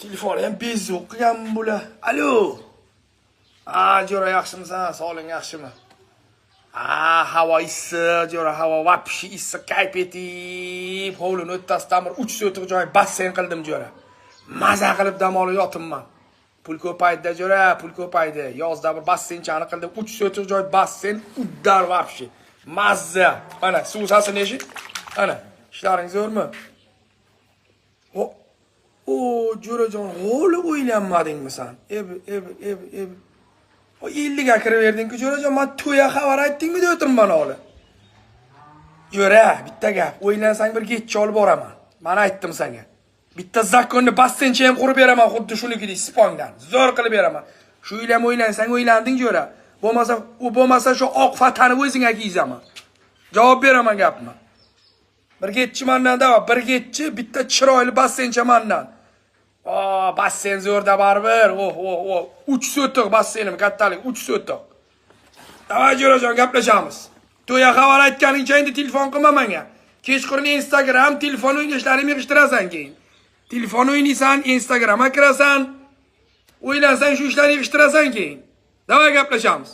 Telefon ham bezov qilgan bular. Alo. Jo'ra yaxshimisan? Sog'ling yaxshimi? Havo issiq, jo'ra havo vapshi issiq kayf etib, hovlini o'rtasidan bir 3 so'tiq joy basseyn qildim jo'ra. Maza qilib dam olib yotibman. Pul ko'paydi jo'ra, pul ko'paydi. Yozda bir basseynchani qildim, 3 so'tiq joy basseyn, uddar vapshi. Mazza. Mana suv sasinishi. Ana, ishlaring zo'rmi? Jo'rajon, hovli o'ylanmadingmi sen? Ebi. 50 ga kirib berding-ku jo'rajon, men to'ya xabar aytdingmi deb o'tirman hali. Jo'ra, bitta gap, o'ylansang bir ketchi olib boraman. Men aytdim senga. Bitta zakonni basseynchi ham qurib beraman, xuddi shunikidek Spongdan. Zo'r qilib beraman. Shu uylam o'ylansang o'ylanding jo'ra. Bo'lmasa shu oq fatani o'zingga kiyzaman. Javob beraman gapni. Bir ketchi mendan da, bir ketchi, bitta chiroyli basseynchi mendan. Basseyn zo'rda baribir. 3 so'tiq basseynim, kattalik 3 so'tiq. Davay jo'rajon, gaplashamiz. To'ya xabar aytganingcha endi telefon qilma menga. Kechqurun Instagram, telefon o'ynashlaringni yig'ishtirasan keyin. Telefon o'ynaysan, Instagramga kirasan. O'ylansang shu ishlarni yig'ishtirasan keyin. Davay gaplashamiz.